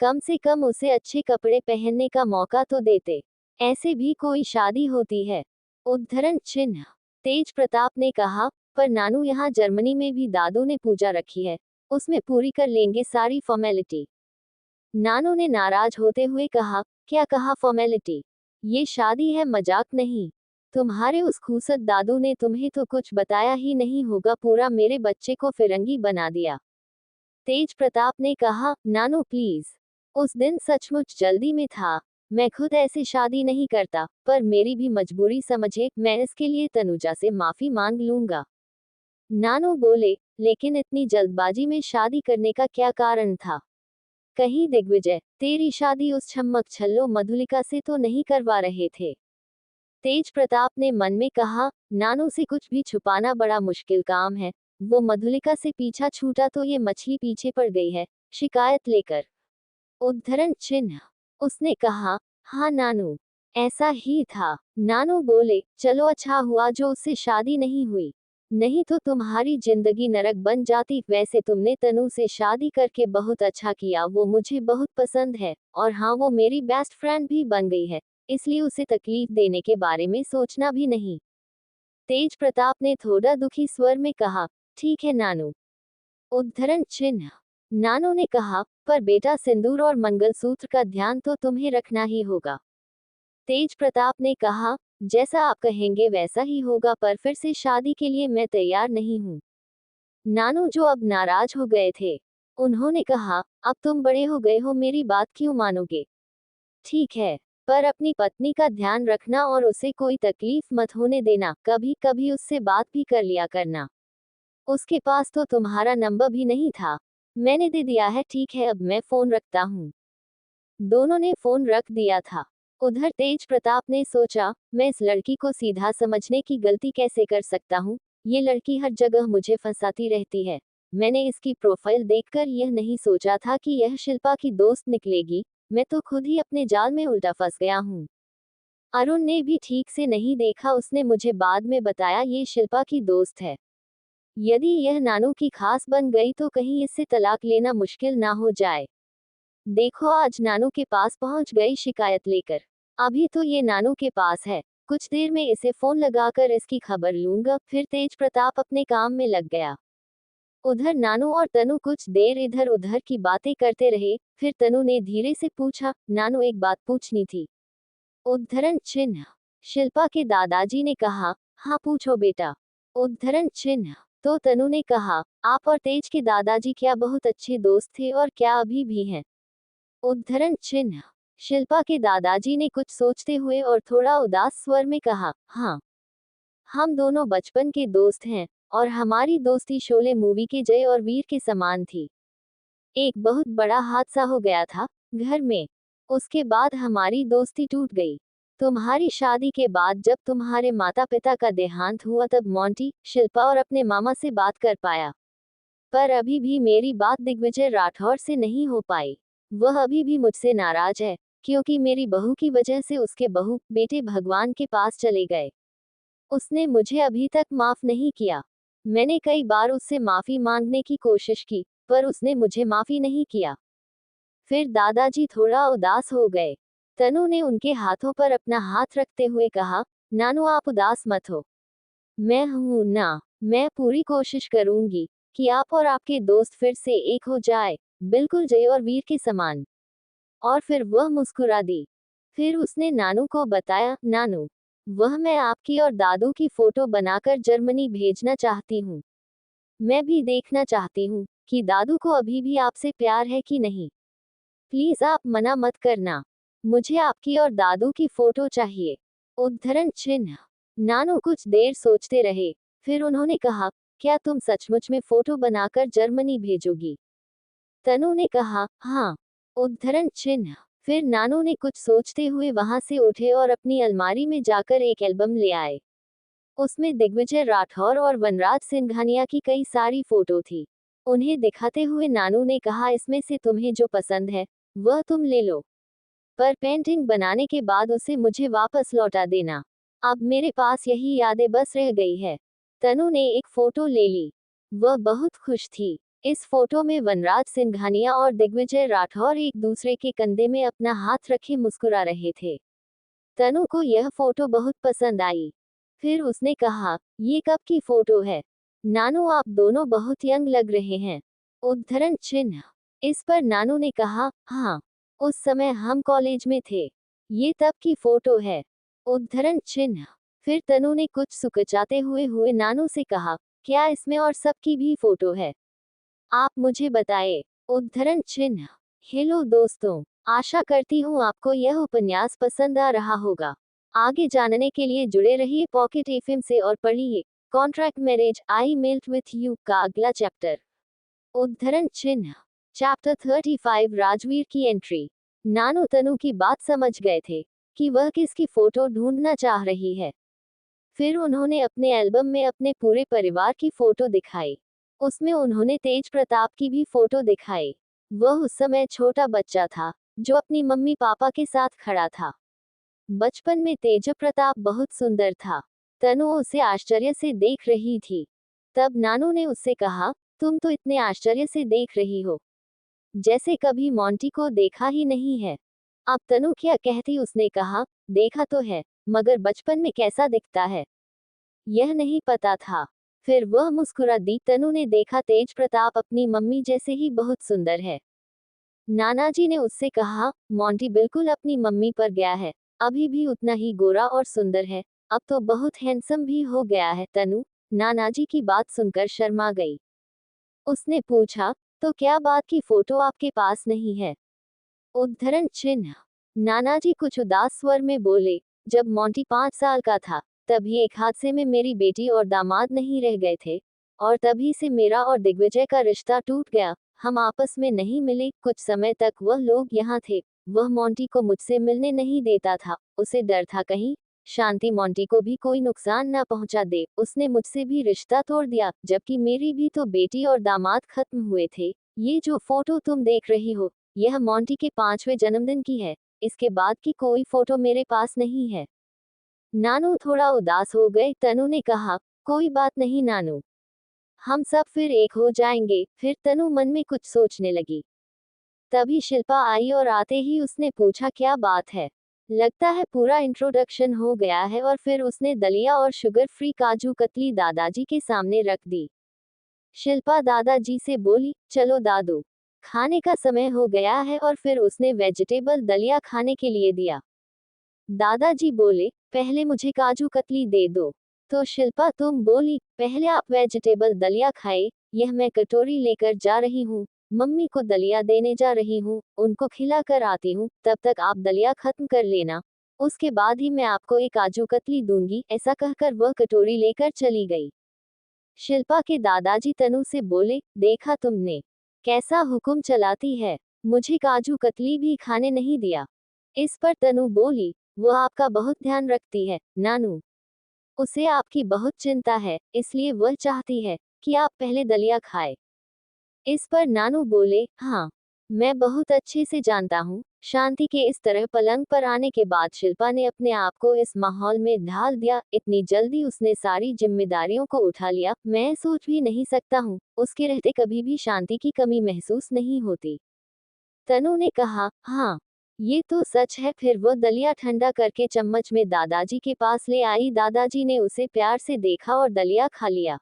कम से कम उसे अच्छे कपड़े पहनने का मौका तो देते। ऐसे भी कोई शादी होती है? उद्धरण चिन्ह तेज प्रताप ने कहा, पर नानू यहाँ जर्मनी में भी दादू ने पूजा रखी है, उसमें पूरी कर लेंगे सारी फॉर्मेलिटी। नानू ने नाराज होते हुए कहा, क्या कहा फॉर्मेलिटी? ये शादी है, मजाक नहीं। तुम्हारे उस खूसट दादू ने तुम्हें तो कुछ बताया ही नहीं होगा, पूरा मेरे बच्चे को फिरंगी बना दिया। तेज प्रताप ने कहा, नानू प्लीज, उस दिन सचमुच जल्दी में था, मैं खुद ऐसी शादी नहीं करता, पर मेरी भी मजबूरी समझे, मैं इसके लिए तनुजा से माफी मांग लूंगा। नानू बोले, लेकिन इतनी जल्दबाजी में शादी करने का क्या कारण था? कहीं दिग्विजय तेरी शादी उस छम्मक छल्लो मधुलिका से तो नहीं करवा रहे थे? तेज प्रताप ने मन में कहा, नानू से कुछ भी छुपाना बड़ा मुश्किल काम है। वो मधुलिका से पीछा छूटा तो ये मछली पीछे पड़ गई है, शिकायत लेकर। उद्धरण चिन्ह उसने कहा, हाँ नानू, ऐसा ही था। नानू बोले, चलो अच्छा हुआ जो उससे शादी नहीं हुई, नहीं तो तुम्हारी जिंदगी नरक बन जाती। वैसे तुमने तनु से शादी करके बहुत अच्छा किया, वो मुझे बहुत पसंद है, और हाँ वो मेरी बेस्ट फ्रेंड भी बन गई है, इसलिए उसे तकलीफ देने के बारे में सोचना भी नहीं। तेज प्रताप ने थोड़ा दुखी स्वर में कहा, ठीक है नानू। उद्धरण चिन्ह नानू ने कहा, पर बेटा सिंदूर और मंगलसूत्र का ध्यान तो तुम्हें रखना ही होगा। तेज प्रताप ने कहा, जैसा आप कहेंगे वैसा ही होगा, पर फिर से शादी के लिए मैं तैयार नहीं हूँ। नानू जो अब नाराज हो गए थे, उन्होंने कहा, अब तुम बड़े हो गए हो, मेरी बात क्यों मानोगे? ठीक है, पर अपनी पत्नी का ध्यान रखना और उसे कोई तकलीफ मत होने देना, कभी कभी उससे बात भी कर लिया करना। उसके पास तो तुम्हारा नंबर भी नहीं था, मैंने दे दिया है। ठीक है, अब मैं फोन रखता हूँ। दोनों ने फोन रख दिया था। उधर तेज प्रताप ने सोचा, मैं इस लड़की को सीधा समझने की गलती कैसे कर सकता हूँ, ये लड़की हर जगह मुझे फंसाती रहती है। मैंने इसकी प्रोफाइल देखकर यह नहीं सोचा था कि यह शिल्पा की दोस्त निकलेगी, मैं तो खुद ही अपने जाल में उल्टा फंस गया हूँ। अरुण ने भी ठीक से नहीं देखा, उसने मुझे बाद में बताया ये शिल्पा की दोस्त है। यदि यह नानू की खास बन गई तो कहीं इससे तलाक लेना मुश्किल ना हो जाए। देखो आज नानू के पास पहुंच गई शिकायत लेकर। अभी तो ये नानू के पास है, कुछ देर में इसे फोन लगाकर इसकी खबर लूंगा। फिर तेज प्रताप अपने काम में लग गया। उधर नानू और तनु कुछ देर इधर उधर की बातें करते रहे। फिर तनु ने धीरे से पूछा, नानू एक बात पूछनी थी। उद्धरण चिन्ह। शिल्पा के दादाजी ने कहा, हाँ पूछो बेटा। उद्धरण चिन्ह। तो तनु ने कहा, आप और तेज के दादाजी क्या बहुत अच्छे दोस्त थे और क्या अभी भी हैं? उद्धरण चिन्ह। शिल्पा के दादाजी ने कुछ सोचते हुए और थोड़ा उदास स्वर में कहा, हाँ, हम दोनों बचपन के दोस्त हैं और हमारी दोस्ती शोले मूवी के जय और वीर के समान थी। एक बहुत बड़ा हादसा हो गया था घर में। उसके बाद हमारी दोस्ती टूट गई। तुम्हारी शादी के बाद जब तुम्हारे माता पिता का देहांत हुआ तब मोंटी, शिल्पा और अपने मामा से बात कर पाया। पर अभी भी मेरी बात दिग्विजय राठौर से नहीं हो पाई। वह अभी भी मुझसे नाराज है, क्योंकि मेरी बहू की वजह से उसके बहू बेटे भगवान के पास चले गए। उसने मुझे अभी तक माफ नहीं किया। मैंने कई बार उससे माफी मांगने की कोशिश की, पर उसने मुझे माफी नहीं किया। फिर दादाजी थोड़ा उदास हो गए। तनु ने उनके हाथों पर अपना हाथ रखते हुए कहा, नानू आप उदास मत हो। मैं हूं ना, मैं पूरी कोशिश करूंगी कि आप और आपके दोस्त फिर से एक हो जाए, बिल्कुल जय और वीर के समान। और फिर वह मुस्कुरा दी। फिर उसने नानू को बताया, नानू, वह मैं आपकी और दादू की फोटो बनाकर जर्मनी भेजना चाहती हूँ। मैं भी देखना चाहती हूँ कि दादू को अभी भी आपसे प्यार है कि नहीं। प्लीज आप मना मत करना। मुझे आपकी और दादू की फोटो चाहिए। उद्धरण चिन्ह। नानू कुछ देर सोचते रहे। फिर उन्होंने कहा, क्या तुम सचमुच में फोटो बनाकर जर्मनी भेजोगी? तनु ने कहा, हाँ। उद्धरण चिन्ह। फिर नानू ने कुछ सोचते हुए वहां से उठे और अपनी अलमारी में जाकर एक एल्बम ले आए। उसमें दिग्विजय राठौर और वनराज सिंघानिया की कई सारी फोटो थी। उन्हें दिखाते हुए नानू ने कहा, इसमें से तुम्हें जो पसंद है वह तुम ले लो, पर पेंटिंग बनाने के बाद उसे मुझे वापस लौटा देना। अब मेरे पास यही यादें बस रह गई है। तनु ने एक फोटो ले ली। वह बहुत खुश थी। इस फोटो में वनराज सिंघानिया और दिग्विजय राठौर एक दूसरे के कंधे में अपना हाथ रखे मुस्कुरा रहे थे। तनु को यह फोटो बहुत पसंद आई। फिर उसने कहा, ये कब की फोटो है? नानू आप दोनों बहुत यंग लग रहे हैं। उद्धरण चिन्ह। इस पर नानू ने कहा, हाँ, उस समय हम कॉलेज में थे। ये तब की फोटो है। उद्धरण चिन्ह। फिर तनु ने कुछ सुकचाते हुए नानू से कहा, क्या इसमें और सबकी भी फोटो है? आप मुझे बताएं। उद्धरण चिन्ह। हेलो दोस्तों, आशा करती हूँ आपको यह उपन्यास पसंद आ रहा होगा। आगे जानने के लिए जुड़े रहिए पॉकेट एफएम से और पढ़िए contract marriage I melt with you का अगला चैप्टर। उद्धरण चिन्ह। चैप्टर 35 राजवीर की एंट्री। नानू तनु की बात समझ गए थे कि वह किसकी फोटो ढूंढना चाह रही है। फिर उन्होंने अपने एल्बम में अपने पूरे परिवार की फोटो दिखाई। उसमें उन्होंने तेज प्रताप की भी फोटो दिखाई। वह उस समय छोटा बच्चा था, जो अपनी मम्मी पापा के साथ खड़ा था। बचपन में तेज प्रताप बहुत सुंदर था। तनु उसे आश्चर्य से देख रही थी। तब नानू ने उससे कहा, तुम तो इतने आश्चर्य से देख रही हो जैसे कभी मोंटी को देखा ही नहीं है। अब तनु क्या कहती, उसने कहा, देखा तो है, मगर बचपन में कैसा दिखता है यह नहीं पता था। फिर वह मुस्कुरा दी। तनु ने देखा तेज प्रताप अपनी मम्मी जैसे ही बहुत सुंदर है। नानाजी ने उससे कहा, मोंटी बिल्कुल अपनी मम्मी पर गया है, अभी भी उतना ही गोरा और सुंदर है, अब तो बहुत हैंडसम भी हो गया है। तनु नानाजी की बात सुनकर शर्मा गई। उसने पूछा, तो क्या बात की फोटो आपके पास नहीं है? उद्धरण चिन्ह। नानाजी कुछ उदास स्वर में बोले, जब मोंटी 5 साल का था तभी एक हादसे में मेरी बेटी और दामाद नहीं रह गए थे, और तभी से मेरा और दिग्विजय का रिश्ता टूट गया। हम आपस में नहीं मिले। कुछ समय तक वह लोग यहाँ थे। वह मोंटी को मुझसे मिलने नहीं देता था, उसे डर था कहीं शांति मोंटी को भी कोई नुकसान ना पहुंचा दे। उसने मुझसे भी रिश्ता तोड़ दिया, जबकि मेरी भी तो बेटी और दामाद खत्म हुए थे। ये जो फोटो तुम देख रही हो, यह मोंटी के 5वें जन्मदिन की है। इसके बाद की कोई फोटो मेरे पास नहीं है। नानू थोड़ा उदास हो गए। तनु ने कहा, कोई बात नहीं नानू, हम सब फिर एक हो जाएंगे। फिर तनु मन में कुछ सोचने लगी। तभी शिल्पा आई और आते ही उसने पूछा, क्या बात है? लगता है पूरा इंट्रोडक्शन हो गया है। और फिर उसने दलिया और शुगर फ्री काजू कतली दादाजी के सामने रख दी। शिल्पा दादाजी से बोली, चलो दादू, खाने का समय हो गया है। और फिर उसने वेजिटेबल दलिया खाने के लिए दिया। दादाजी बोले, पहले मुझे काजू कतली दे दो। तो शिल्पा तुम बोली, पहले आप वेजिटेबल दलिया खाए, यह मैं कटोरी लेकर जा रही हूँ, मम्मी को दलिया देने जा रही हूँ, उनको खिला कर आती हूँ, तब तक आप दलिया खत्म कर लेना, उसके बाद ही मैं आपको एक काजू कतली दूंगी। ऐसा कहकर वह कटोरी लेकर चली गई। शिल्पा के दादाजी तनु से बोले, देखा तुमने, कैसा हुक्म चलाती है, मुझे काजू कतली भी खाने नहीं दिया। इस पर तनु बोली, वो आपका बहुत ध्यान रखती है नानू, उसे आपकी बहुत चिंता है, इसलिए वह चाहती है कि आप पहले दलिया खाए। इस पर नानू बोले, हाँ, मैं बहुत अच्छे से जानता हूँ। शांति के इस तरह पलंग पर आने के बाद शिल्पा ने अपने आप को इस माहौल में ढाल दिया। इतनी जल्दी उसने सारी जिम्मेदारियों को उठा लिया। मैं सोच भी नहीं सकता हूँ, उसके रहते कभी भी शांति की कमी महसूस नहीं होती। तनु ने कहा, हाँ, ये तो सच है। फिर वो दलिया ठंडा करके चम्मच में दादाजी के पास ले आई। दादाजी ने उसे प्यार से देखा और दलिया खा लिया।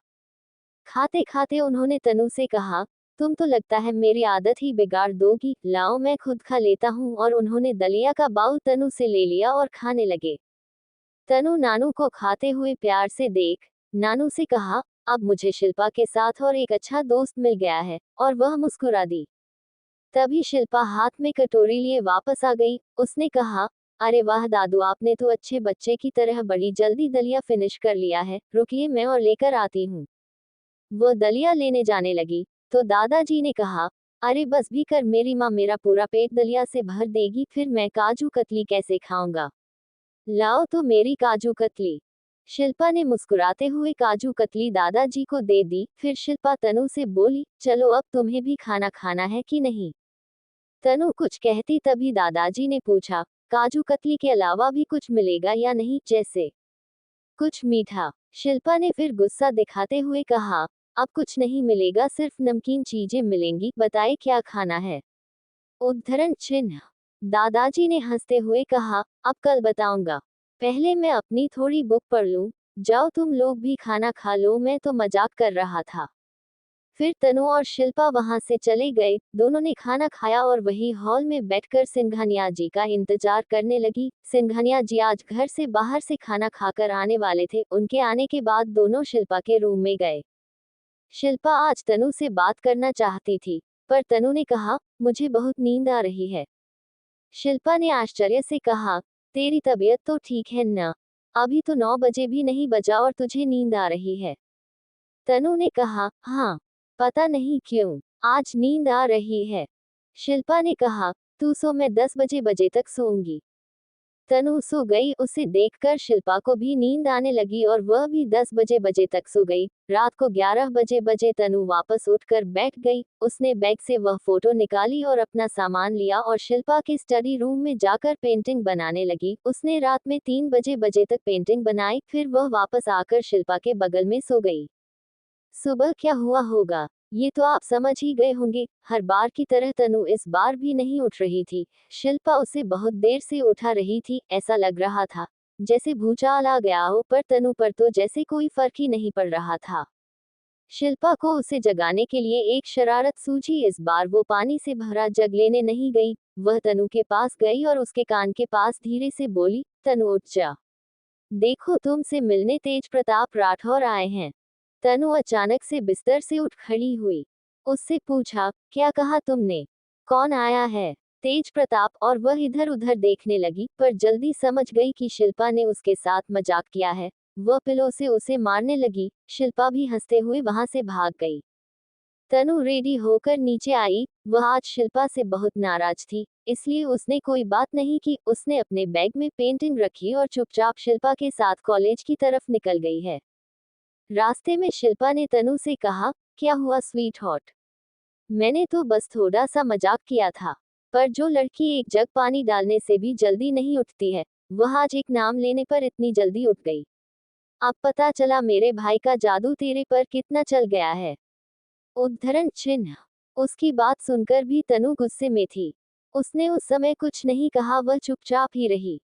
खाते खाते उन्होंने तनु से कहा, तुम तो लगता है मेरी आदत ही बिगाड़ दोगी, लाओ मैं खुद खा लेता हूँ। और उन्होंने दलिया का बाउल तनु से ले लिया और खाने लगे। तनु नानू को खाते हुए प्यार से देख नानू से कहा, अब मुझे शिल्पा के साथ और एक अच्छा दोस्त मिल गया है। और वह मुस्कुरा दी। तभी शिल्पा हाथ में कटोरी लिए वापस आ गई। उसने कहा, अरे वाह दादू, आपने तो अच्छे बच्चे की तरह बड़ी जल्दी दलिया फिनिश कर लिया है, रुकिए मैं और लेकर आती हूँ। वो दलिया लेने जाने लगी तो दादाजी ने कहा, अरे बस भी कर, मेरी माँ मेरा पूरा पेट दलिया से भर देगी, फिर मैं काजू कतली कैसे खाऊंगा? लाओ तो मेरी काजू कतली। शिल्पा ने मुस्कुराते हुए काजू कतली दादाजी को दे दी। फिर शिल्पा तनु से बोली, चलो अब तुम्हें भी खाना खाना है कि नहीं? तनु कुछ कहती तभी दादाजी ने पूछा, काजू कतली के अलावा भी कुछ मिलेगा या नहीं, जैसे कुछ मीठा? शिल्पा ने फिर गुस्सा दिखाते हुए कहा, अब कुछ नहीं मिलेगा, सिर्फ नमकीन चीजें मिलेंगी, बताए क्या खाना है? उद्धरण चिन्ह। दादाजी ने हंसते हुए कहा, अब कल बताऊंगा, पहले मैं अपनी थोड़ी बुक पढ़ लूं। जाओ तुम लोग भी खाना खा लो, मैं तो मजाक कर रहा था। फिर तनु और शिल्पा वहां से चले गए। दोनों ने खाना खाया और वही हॉल में बैठकर सिंघानिया जी का इंतजार करने लगी। सिंघानिया जी आज घर से बाहर से खाना खाकर आने वाले थे। उनके आने के बाद दोनों शिल्पा के रूम में गए। शिल्पा आज तनु से बात करना चाहती थी, पर तनु ने कहा, मुझे बहुत नींद आ रही है। शिल्पा ने आश्चर्य से कहा, तेरी तबीयत तो ठीक है ना? अभी तो 9 बजे भी नहीं बजा और तुझे नींद आ रही है। तनु ने कहा, हाँ, पता नहीं क्यों, आज नींद आ रही है। शिल्पा ने कहा, तू सो, मैं 10 बजे तक सोऊंगी। तनु सो गई। उसे देखकर शिल्पा को भी नींद आने लगी और वह भी 10 बजे तक सो गई। रात को 11 बजे तनु वापस उठकर बैठ गई। उसने बैग से वह फोटो निकाली और अपना सामान लिया और शिल्पा के स्टडी रूम में जाकर पेंटिंग बनाने लगी। उसने रात में 3 बजे तक पेंटिंग बनाई। फिर वह वापस आकर शिल्पा के बगल में सो गई। सुबह क्या हुआ होगा, ये तो आप समझ ही गए होंगे। हर बार की तरह तनु इस बार भी नहीं उठ रही थी। शिल्पा उसे बहुत देर से उठा रही थी। ऐसा लग रहा था जैसे भूचाल आ गया हो, पर तनु पर तो जैसे कोई फर्क ही नहीं पड़ रहा था। शिल्पा को उसे जगाने के लिए एक शरारत सूझी। इस बार वो पानी से भरा जग लेने नहीं गई। वह तनु के पास गई और उसके कान के पास धीरे से बोली, तनु उठ जा, देखो तुमसे मिलने तेज प्रताप राठौर आए हैं। तनु अचानक से बिस्तर से उठ खड़ी हुई। उससे पूछा, क्या कहा तुमने? कौन आया है? तेज प्रताप। और वह इधर उधर देखने लगी, पर जल्दी समझ गई कि शिल्पा ने उसके साथ मजाक किया है। वह पिलो से उसे मारने लगी। शिल्पा भी हंसते हुए वहां से भाग गई। तनु रेडी होकर नीचे आई। वह आज शिल्पा से बहुत नाराज थी, इसलिए उसने कोई बात नहीं की। उसने अपने बैग में पेंटिंग रखी और चुपचाप शिल्पा के साथ कॉलेज की तरफ निकल गई है। रास्ते में शिल्पा ने तनु से कहा, क्या हुआ स्वीट हॉट? मैंने तो बस थोड़ा सा मजाक किया था, पर जो लड़की एक जग पानी डालने से भी जल्दी नहीं उठती है, वह आज एक नाम लेने पर इतनी जल्दी उठ गई। अब पता चला मेरे भाई का जादू तेरे पर कितना चल गया है। उद्धरण चिन्ह। उसकी बात सुनकर भी तनु गुस्से में थी। उसने उस समय कुछ नहीं कहा, वह चुपचाप ही रही।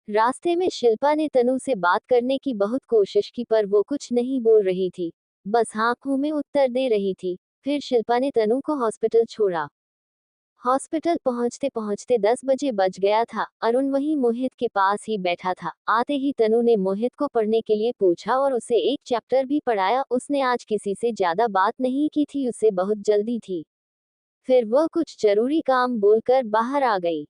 रास्ते में शिल्पा ने तनु से बात करने की बहुत कोशिश की पर वो कुछ नहीं बोल रही थी, बस आंखों में उत्तर दे रही थी। फिर शिल्पा ने तनु को हॉस्पिटल छोड़ा। हॉस्पिटल पहुंचते पहुंचते 10 बजे बज गया था। अरुण वहीं मोहित के पास ही बैठा था। आते ही तनु ने मोहित को पढ़ने के लिए पूछा और उसे एक चैप्टर भी पढ़ाया। उसने आज किसी से ज्यादा बात नहीं की थी, उसे बहुत जल्दी थी। फिर वह कुछ जरूरी काम बोलकर बाहर आ गई।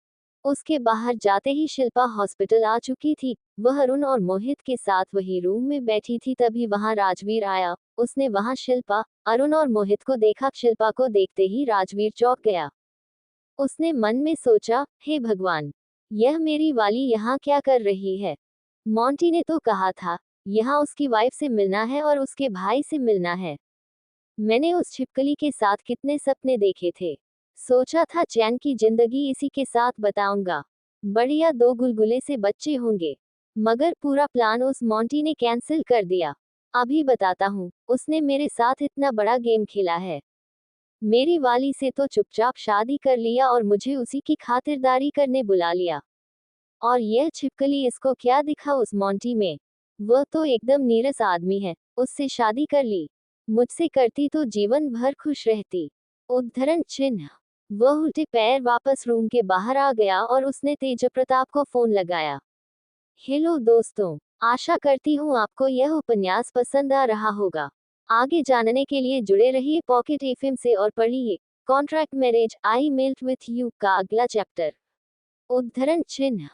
उसके बाहर जाते ही शिल्पा हॉस्पिटल आ चुकी थी। वह अरुण और मोहित के साथ वही रूम में बैठी थी, तभी वहां राजवीर आया। उसने वहां शिल्पा, अरुण और मोहित को देखा। शिल्पा को देखते ही राजवीर चौंक गया। उसने मन में सोचा, हे भगवान, यह मेरी वाली यहाँ क्या कर रही है? मोंटी ने तो कहा था यहाँ उसकी वाइफ से मिलना है और उसके भाई से मिलना है। मैंने उस छिपकली के साथ कितने सपने देखे थे। सोचा था चैन की जिंदगी इसी के साथ बताऊंगा। बढ़िया 2 गुलगुले से बच्चे होंगे। मगर पूरा प्लान उस मोंटी ने कैंसिल कर दिया। अभी बताता हूँ, उसने मेरे साथ इतना बड़ा गेम खेला है। मेरी वाली से तो चुपचाप शादी कर लिया और मुझे उसी की खातिरदारी करने बुला लिया। और यह छिपकली, इसको क्या दिखा उस मोंटी में? वह तो एकदम नीरस आदमी है, उससे शादी कर ली। मुझसे करती तो जीवन भर खुश रहती। उद्धरण चिन्ह। वह उल्टे पैर वापस रूम के बाहर आ गया और उसने तेज प्रताप को फोन लगाया। हेलो दोस्तों, आशा करती हूँ आपको यह उपन्यास पसंद आ रहा होगा। आगे जानने के लिए जुड़े रहिए पॉकेट एफएम से और पढ़िए contract marriage I melt with you का अगला चैप्टर। उद्धरण चिन्ह।